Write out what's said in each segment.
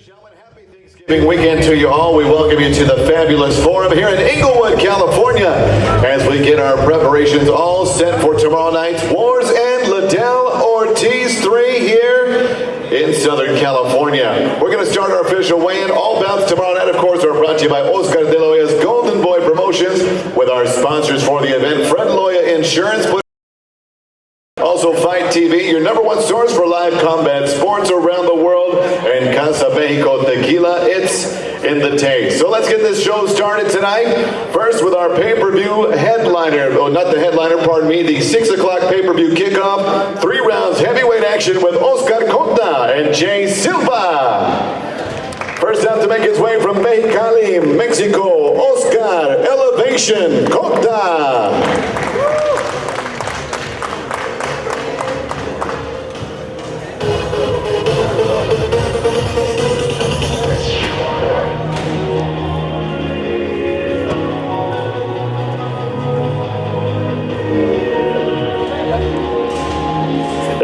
Thanksgiving weekend to you all. We welcome you to the fabulous forum here in Inglewood, California, as we get our preparations all set for tomorrow night's Wars and Liddell Ortiz 3 here in Southern California. We're going to start our official weigh-in. All bouts tomorrow night, of course, are brought to you by Oscar De La Hoya's Golden Boy Promotions with our sponsors for the event, Fred Loya Insurance. Also, Fight TV, your #1 source for live combat sports around the world, and Casa Mexico Tequila, it's in the taste. So let's get this show started tonight. First with our pay-per-view headliner, not the headliner, pardon me, the 6 o'clock pay-per-view kickoff. 3 rounds heavyweight action with Oscar Cota and Jay Silva. First out to make his way from Mexicali, Mexico, Oscar Elevation Cota.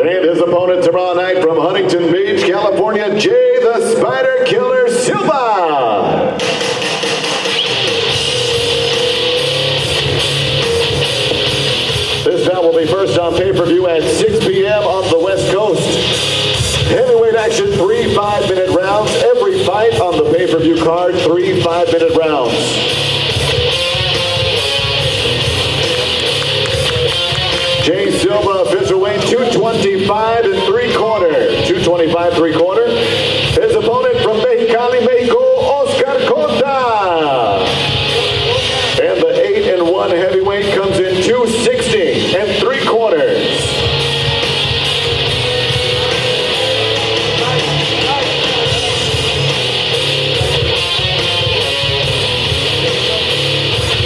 And his opponent tomorrow night from Huntington Beach, California, Jay the Spider Killer Silva. This bout will be first on pay-per-view at 6 p.m. on the West Coast. Heavyweight action, 3 5-minute rounds. Every fight on the pay-per-view card, 3 5-minute rounds. Jay Silva, official weight 225 3/4. 225 3/4. His opponent from Mexicali, Mexico, Oscar Cota. And the 8-1 heavyweight comes in 260 3/4.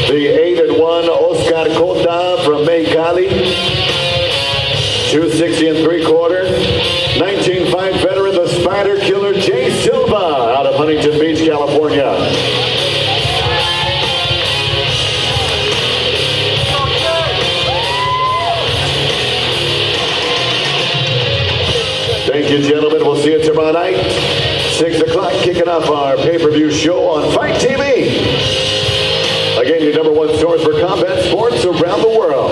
The 8-1 Oscar Cota from Mexicali. 260 3/4. 19-fight veteran, the Spider Killer, Jay Silva, out of Huntington Beach, California. Thank you, gentlemen. We'll see you tomorrow night. 6 o'clock, kicking off our pay-per-view show on Fight TV. Again, your #1 source for combat sports around the world.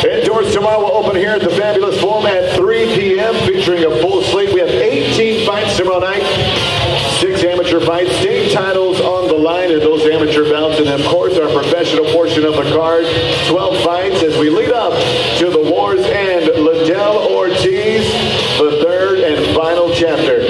Indoors tomorrow will open here at the Fabulous Forum at 3 p.m. featuring a full slate. We have 18 fights tomorrow night, 6 amateur fights, state titles on the line in those amateur bouts, and of course our professional portion of the card, 12 fights as we lead up to the Wars and Liddell Ortiz, the 3rd and final chapter.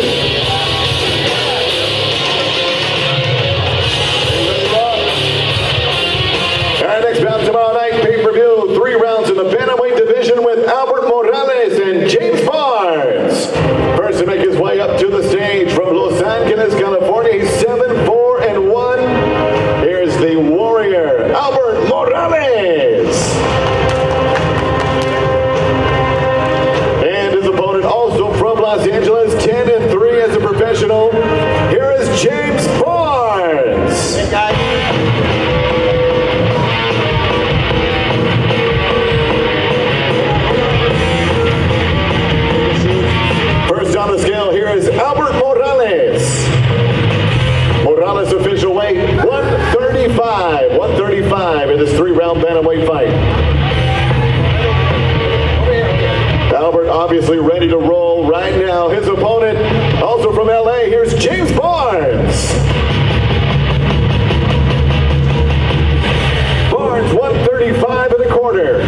Our next bout tomorrow night, pay-per-view, 3 rounds in the Bantamweight division with Albert Morales and James Barnes. First to make his way up to the stage from Los Angeles, California, he's 7-4-1. Here's the Warrior, Albert Morales. And his opponent, also from Los Angeles, 10-3 as a professional. Here is James Barnes. Hey, guys. On the scale, here is Albert Morales. Morales official weight 135 in this 3-round bantamweight fight. Albert obviously ready to roll right now. His opponent, also from LA, here's James Barnes. Barnes 135 1/4.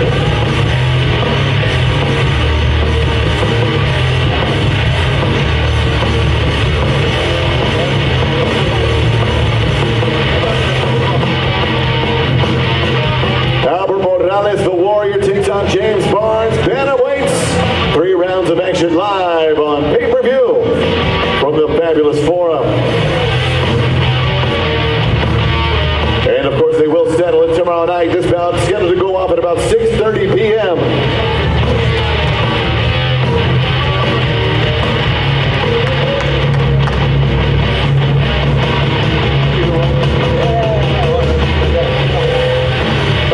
Albert Morales, the Warrior, takes on James Barnes. Bantamweights, 3 rounds of action live on pay-per-view from the Fabulous Forum. And of course they will settle it tomorrow night. This bout is scheduled to go off at about 6:30 p.m.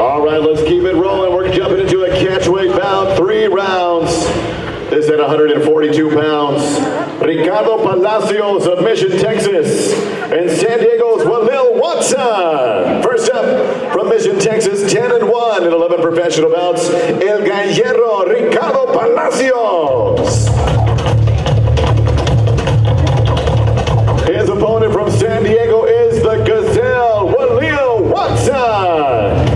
All right, let's keep it rolling. We're jumping into a catchweight bout, 3 rounds. 142 pounds, Ricardo Palacios of Mission, Texas, and San Diego's Walil Watson. First up from Mission, Texas, 10-1 in 11 professional bouts, El Gallero Ricardo Palacios. His opponent from San Diego is the Gazelle, Walil Watson.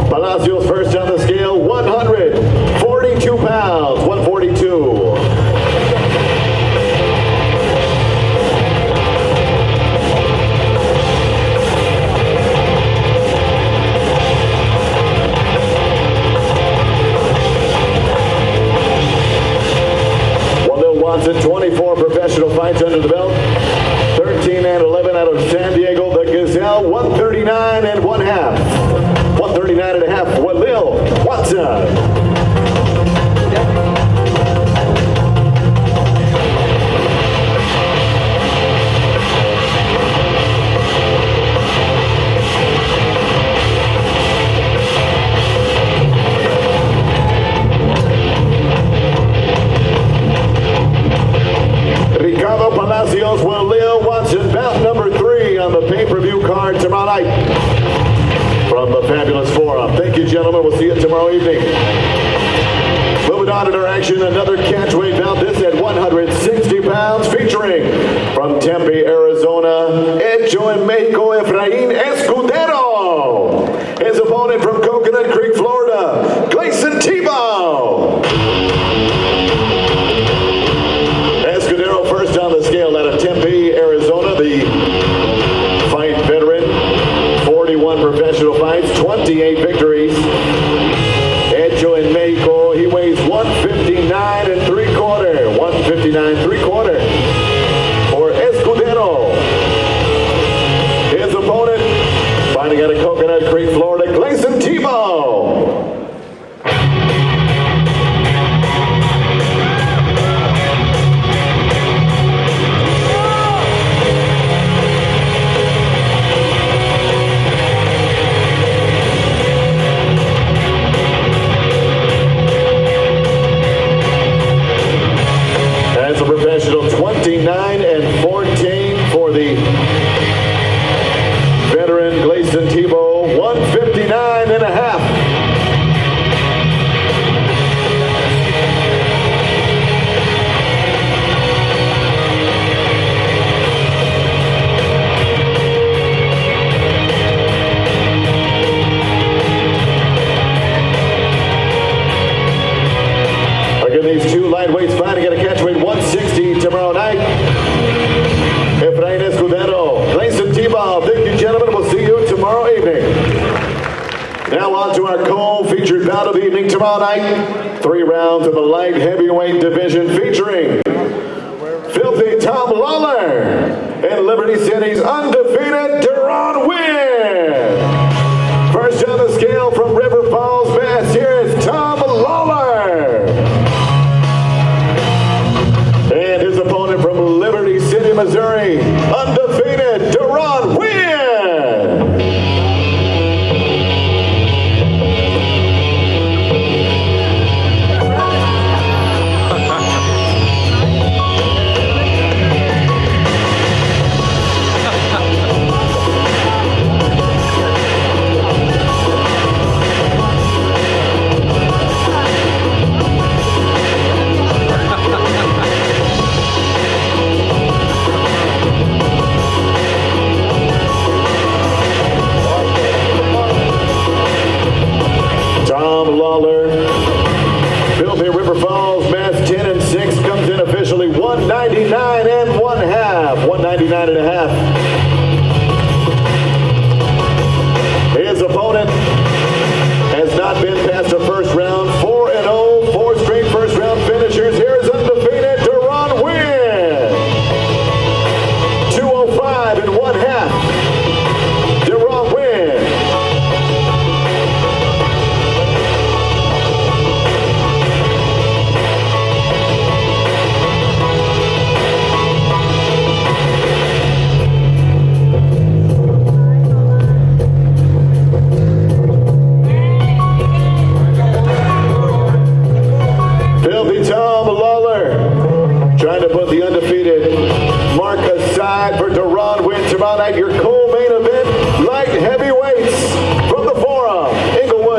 Palacios first on the scale, 142 pounds, 142. Watson, 24 professional fights under the belt, 13-11 out of San Diego. The Gazelle, 139 and 1/2. 139 and a half, Walil Watson. Ricardo Palacios, Walil Watson, bout number 3 on the pay-per-view card tomorrow night from the Fabulous Forum. Thank you, gentlemen. We'll see you tomorrow evening. Moving on in our action, another catchweight bout, this at 160 pounds, featuring from Tempe, Arizona, Hecho en Mexico, Efrain Escudero. His opponent from Coconut Creek, Florida, Gleison Tebow. Escudero first on the scale out of Tempe, Arizona, the fight veteran, 41 professional fights, 28 victories. Hecho en Mexico, he weighs 159 3/4, 159 3/4 for Escudero. His opponent, fighting out of Coconut Creek, Florida, Gleison Tebow. A professional, 29-14 for the veteran Gleison Tebow, 159 and a half. Again, these two lightweights fighting at a catchweight 160 tomorrow night. Efrain Escudero, Gleison Tebow. Thank you, gentlemen. We'll see you tomorrow evening. Now on to our co-featured bout of the evening tomorrow night. 3 rounds of the light heavyweight division, featuring Filthy Tom Lawler and Liberty City's undefeated Deron Wynn. First on the scale from River Falls, Mass. Here is Tom Lawler. And his opponent from Liberty City, Missouri, undefeated Deron Wynn. Tom Lawler, Filthy River Falls, Mass. 10-6, comes in officially 199 and 1/2, 199 and a half. His opponent has not been past the first round, 4-0, 4 straight first round finishers. Here is undefeated Deron Wynn, 205 and 1/2. Deron Wynn.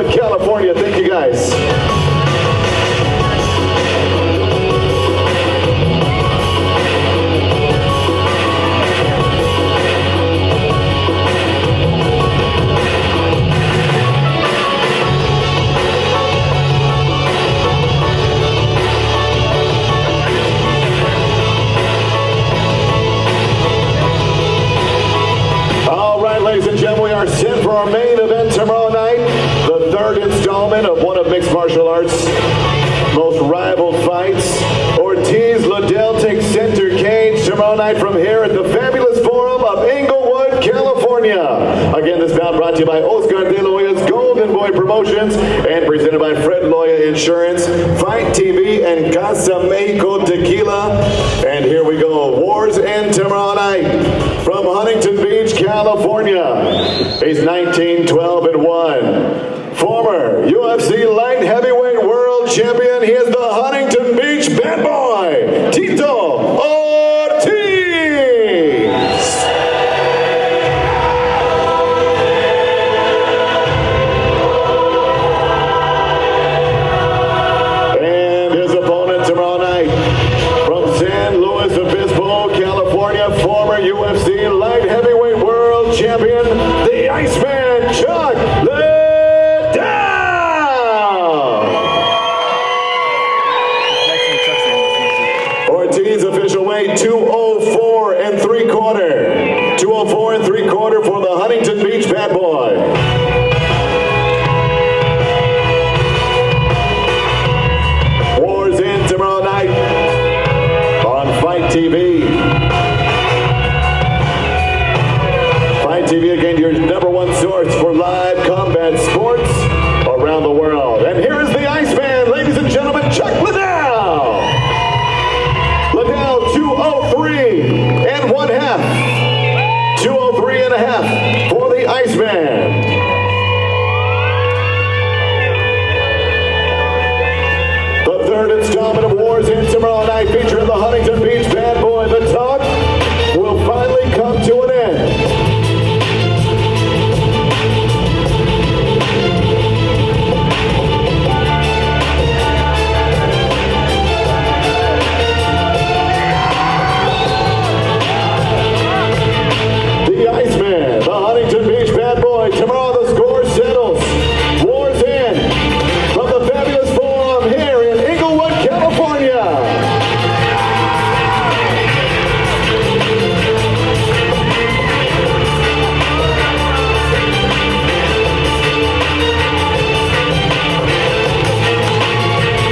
Inglewood, California. Thank you, guys. Ladies and gentlemen, we are set for our main event tomorrow night, the third installment of one of mixed martial arts' most rivaled fights. Ortiz Liddell takes center cage tomorrow night from here at the fabulous Forum of Inglewood, California. Again, this bout brought to you by Oscar De La Hoya's Golden Boy Promotions and presented by Fred Loya Insurance, Fight TV, and Casa Mexico Tequila. And here we go. Wars end tomorrow night. From Huntington Beach, California, he's 19-12-1. Former UFC light heavyweight world champion, he is the Huntington Beach bad boy, Tito Ortiz. And his opponent tomorrow night, from San Luis Obispo, California, former UFC light heavyweight world champion, the Iceman, Chuck Liddell. Ortiz official weight 204 3/4. 204 3/4 for the Huntington Beach bad boy. Wars in tomorrow night on Fight TV. Fight TV, again, your #1 source for live combat sports around the world. And here is the Iceman, ladies and gentlemen, Chuck Liddell. Liddell, 203 1/2. 203 1/2 for the Iceman. The third installment of Wars in tomorrow night, featuring the Huntington Beach bad boy. The talk will finally come to an end. The Huntington Beach bad boy. Tomorrow the score settles. Wars in from the fabulous Forum here in Inglewood, California.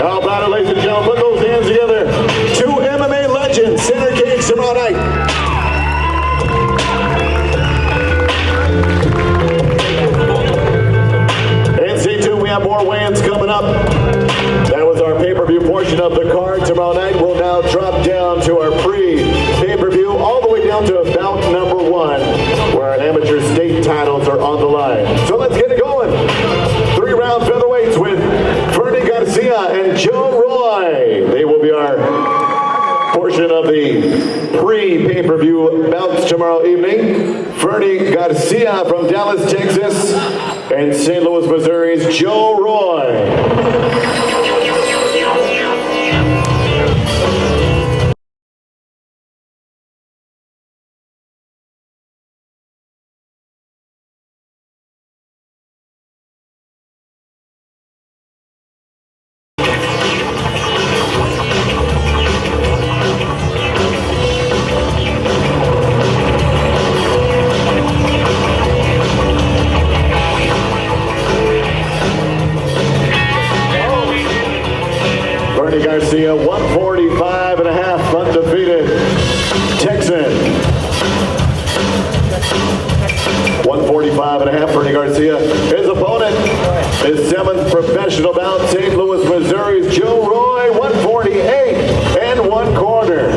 How about it, ladies and gentlemen? Put those hands together. Two MMA legends, center cage tomorrow night. We have more weigh-ins coming up. That was our pay-per-view portion of the card. Tomorrow night we'll now drop down to our pre-pay-per-view, all the way down to bout #1, where our amateur state titles are on the line. So let's get it going. 3-round featherweights with Fernie Garcia and Joe Roy. They will be our portion of the pre-pay-per-view bouts tomorrow evening. Fernie Garcia from Dallas, Texas, and St. Louis, Missouri's Joe Roy. Garcia, 145 1/2, undefeated Texan. 145 1/2, Fernie Garcia. His opponent, his 7th professional bout, St. Louis, Missouri's Joe Roy, 148 1/4.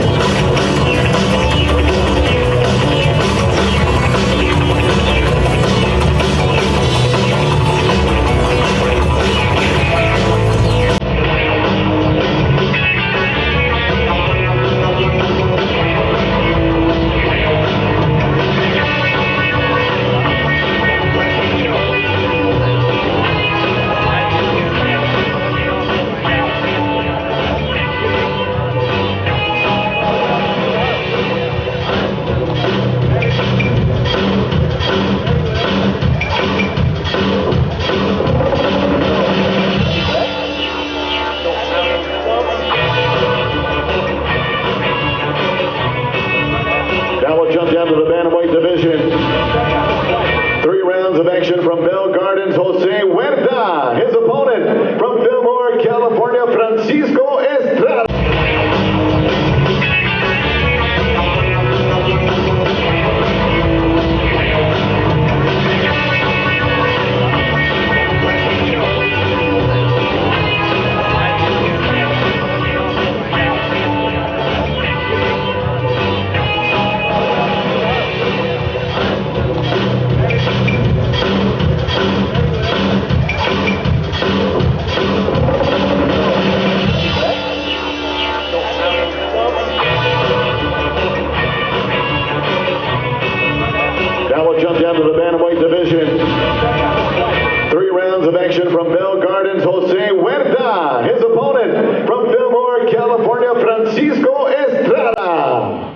from Bell Gardens, Jose Huerta. His opponent from Fillmore, California, Francisco Estrada.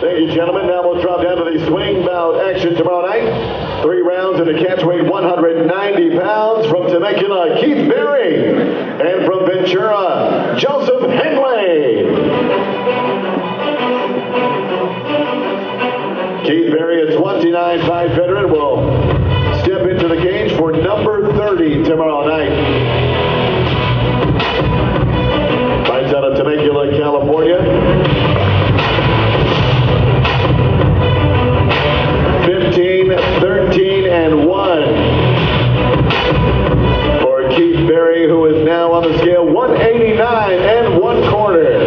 Thank you, gentlemen. Now we'll drop down to the swing bout action tomorrow night. 3 rounds in the catchweight 190 pounds from Temecula, Keith Berry. And from Ventura, Joseph Henley. Keith Berry, a 29-fight veteran, will step into the cage for number 30 tomorrow night. Fights out of Temecula, California. 13-1 for Keith Berry, who is now on the scale 189 1/4.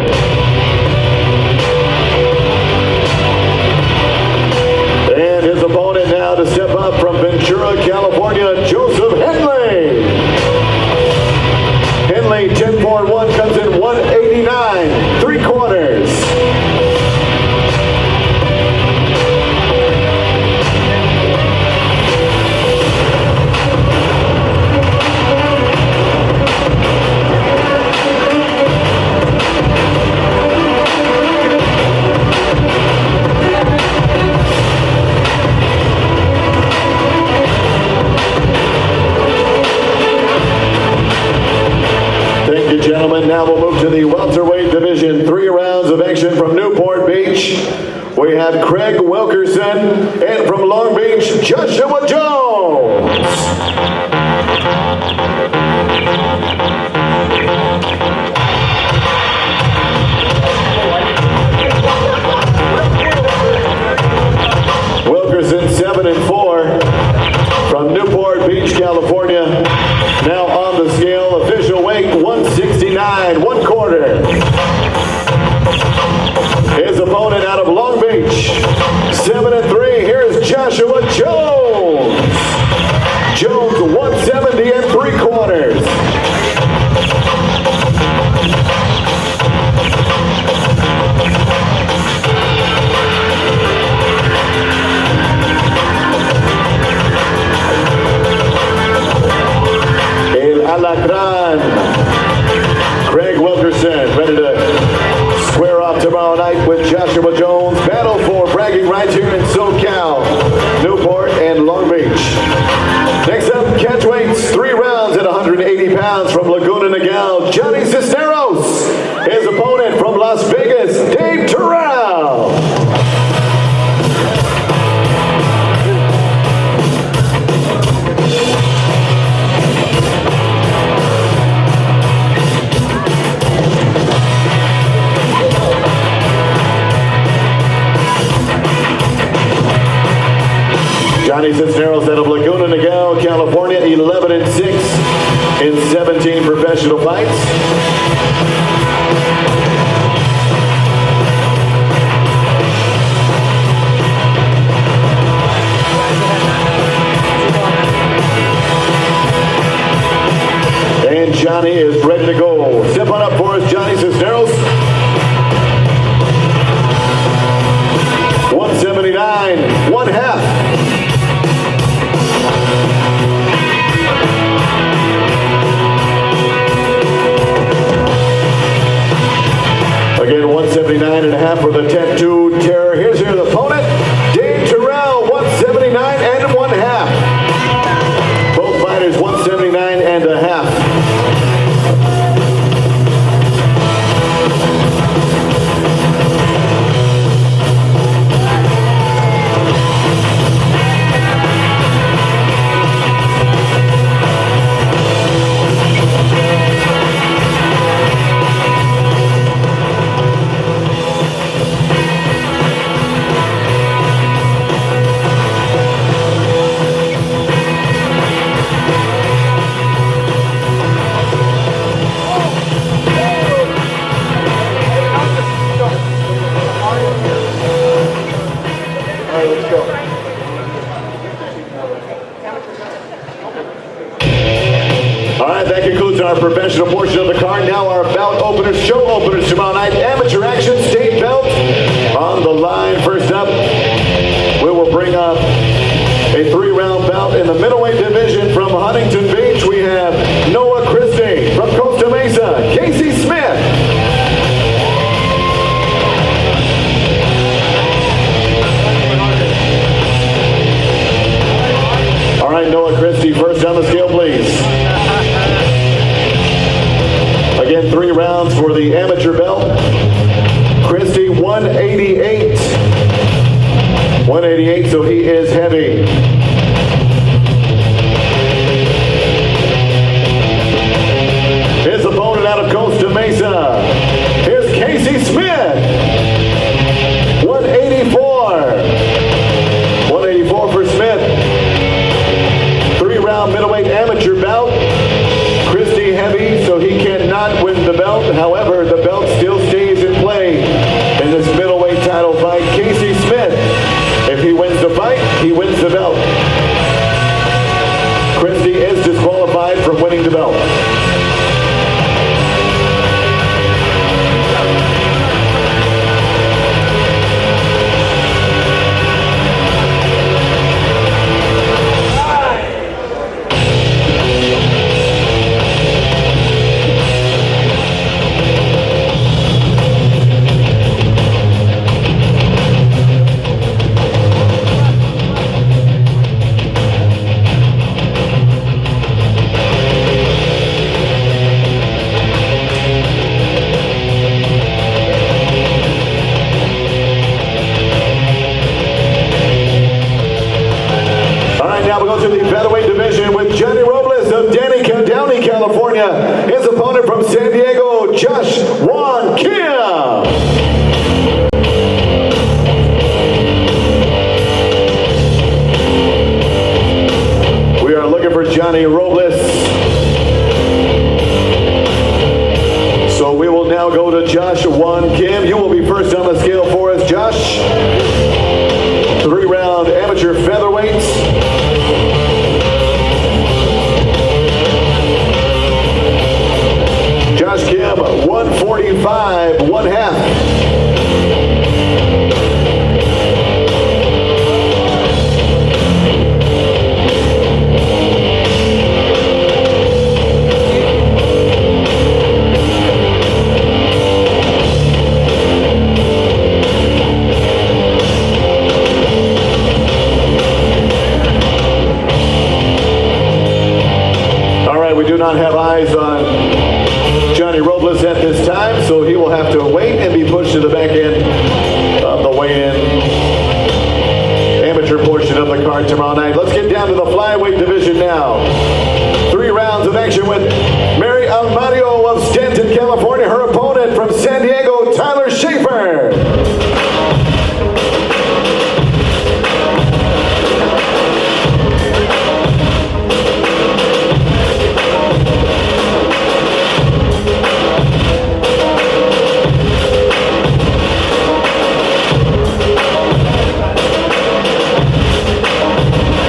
And his opponent now to step up from Ventura, California, Joseph Henley. Henley 10-4-1 comes in 189 3/4. Gentlemen, now we'll move to the welterweight division. 3 rounds of action from Newport Beach. We have Craig Wilkerson, and from Long Beach, Joshua Jones. Wilkerson 7-4 from Newport Beach, California. Now on the scale, official weight 169 1/4. His opponent out of Long Beach, 7-3. Here's Joshua Jones. Jones 170 3/4. Alacran. Craig Wilkerson ready to square off tomorrow night with Joshua Jones. Battle for bragging rights here in SoCal, Newport, and Long Beach. Next up, catchweights, 3 rounds at 180 pounds from Laguna Niguel, Johnny Cisneros. His opponent from Las Vegas, Dave Terrell. Johnny Cisneros out of Laguna Niguel, California, 11-6 in 17 professional fights. And Johnny is ready to go. Step on up for us, Johnny Cisneros. 179 1/2. Again, 179 1/2 for the Tattoo Terror. Here's your opponent, Dave Terrell, 179 1/2. Both fighters 179 1/2. right, that concludes our professional portion of the card. Now our bout openers, show openers tomorrow night. Amateur action, state belt on the line. First up, we will bring up a 3-round bout in the middleweight division from Huntington Beach. We have Noah Christie. From Costa Mesa, Casey Smith. All right, Noah Christie, first on the scale, please. Again, 3 rounds for the amateur belt. Christie, 188. 188, so he is heavy. His opponent out of Costa Mesa, here's Casey Smith. 184. 184 for Smith. 3-round middleweight amateur bout. Christie heavy, so he cannot win the belt. However, the belt still stays in play in this middleweight title fight. Casey Smith, if he wins the fight, he wins the belt. Christie is disqualified from winning the belt. His opponent from San Diego, Josh Juan Kim. We are looking for Johnny Robles. So we will now go to Josh Juan Kim. You will be first on the scale for us, Josh. 3-round amateur featherweights. Josh Kim, 145, 1/2. All right, we do not have eyes on Johnny Robles at this time, so he will have to wait and be pushed to the back end of the weigh-in amateur portion of the card tomorrow night. Let's get down to the flyweight division now. 3 rounds of action with Mary Almario of Stanton, California. Her opponent from San Diego, Tyler Schaefer.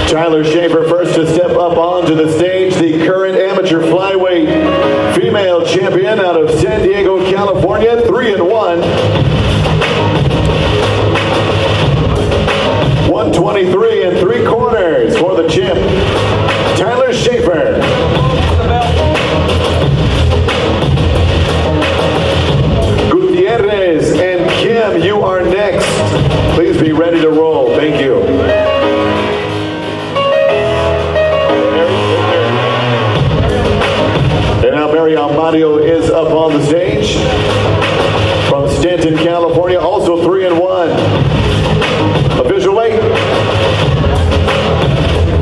Tyler Schaefer first to step up onto the stage, the current amateur flyweight female champion out of San Diego, California, 3-1. 123 3/4 for the champ, Tyler Schaefer. Gutierrez and Kim, you are next. Please be ready to roll. Thank you. And now Mary Almario is up on the stage from Stanton, California, also 3-1. Official weight,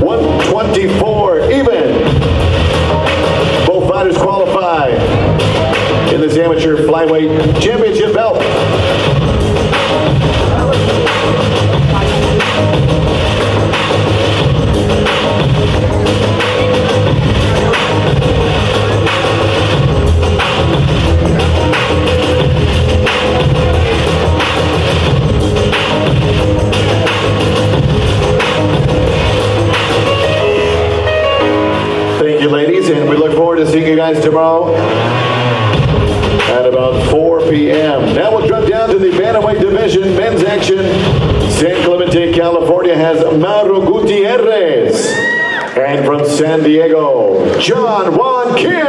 124 even. Both fighters qualify in this amateur flyweight championship belt. Thank you, ladies. ladies, and we look forward to seeing you guys tomorrow at about 4 p.m. Now we'll jump down to the Bantamweight division. Men's action. San Clemente, California has Mauro Gutierrez. And from San Diego, John Juan Kim.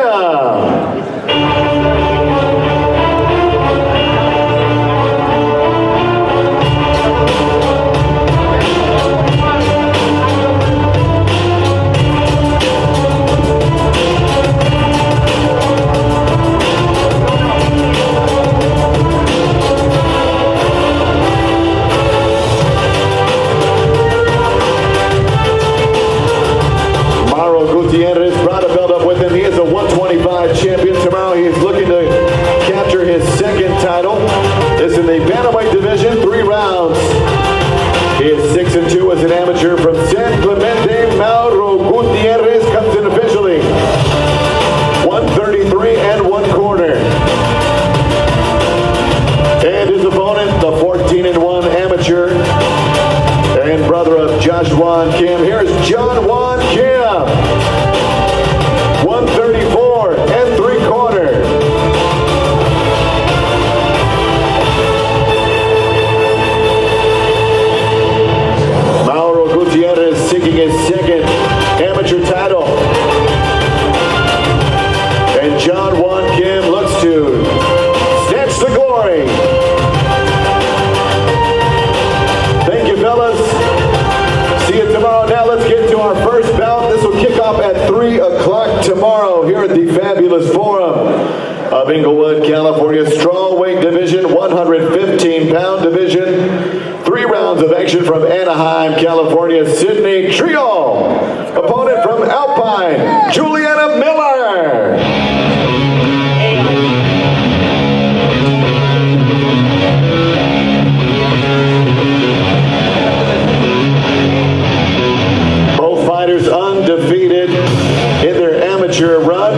Gutierrez brought a belt up with him. He is a 125 champion. Tomorrow he is looking to capture his second title. This is in the Bantamweight division, 3 rounds. He is 6-2 as an amateur from San Clemente. Mauro Gutierrez comes in officially 133 and 1/4. And his opponent, the 14-1 amateur and brother of Josh Juan Kim. Here's John Juan Kim. 134 and 3/4. Mauro Gutierrez seeking his second amateur title. And John Juan Kim looks to snatch the glory. Thank you, fellas. See you tomorrow. Now let's get to our first bout. This will kick off at 3 o'clock tomorrow here at the Fabulous Forum of Inglewood, California. Strawweight division, 115-pound division. 3 rounds of action from Anaheim, California. Sidney Trio. Opponent from Alpine, Juliana Miller. Undefeated in their amateur run.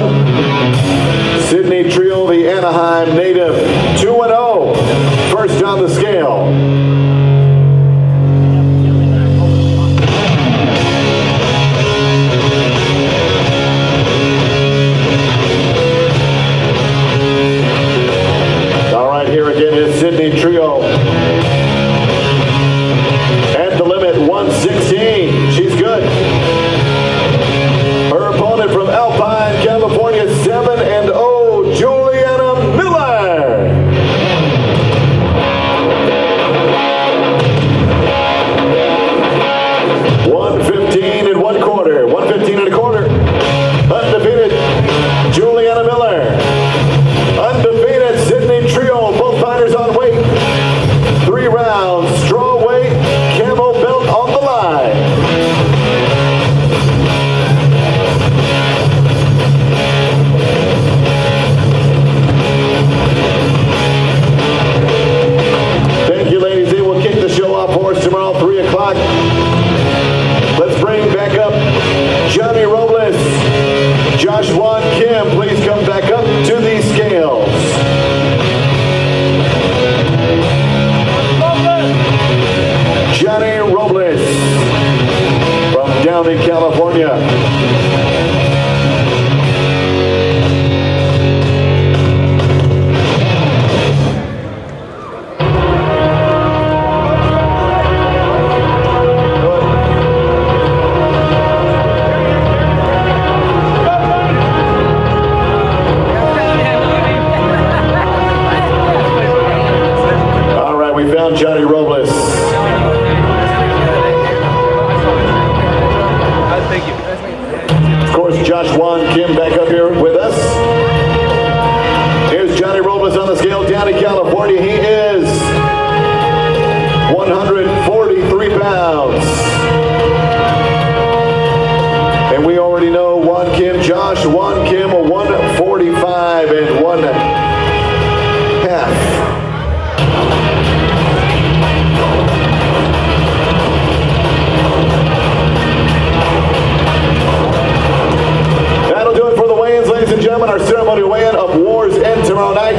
Sidney Trio, the Anaheim native, 2-0, first on the scale. All right, here again is Sidney Trio. At the limit, 116. She's good. Her opponent from Alpine, California, 7-0, Juliana Miller. $115 and 1/4, $115 and 1/4. Undefeated, Juliana Miller. Undefeated, Sidney Trio. Both fighters on weight. 3 rounds, strawweight, camo belt on the line. Tomorrow, 3 o'clock. Let's bring back up Johnny Robles. Josh Juan Kim, please come back up to the scales. Johnny Robles from down in California. Johnny Robles. Thank you. Of course, Josh Juan Kim back up here with us. Here's Johnny Robles on the scale down in California. He is 143 pounds. And we already know Juan Kim, Josh Juan Kim, 145 and 1/2. Our ceremony weigh-in of Wars End tomorrow night.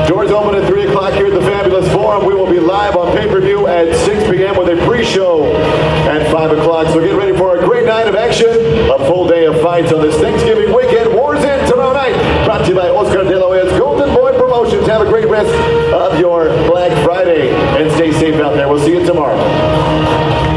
Doors open at 3 o'clock here at the Fabulous Forum. tomorrow we will be live on pay-per-view at 6 p.m. with a pre-show at 5 o'clock. So get ready for a great night of action, a full day of fights on this Thanksgiving weekend. Wars in tomorrow night, brought to you by Oscar De La Hoya's Golden Boy Promotions. Have a great rest of your Black Friday and stay safe out there. We'll see you tomorrow.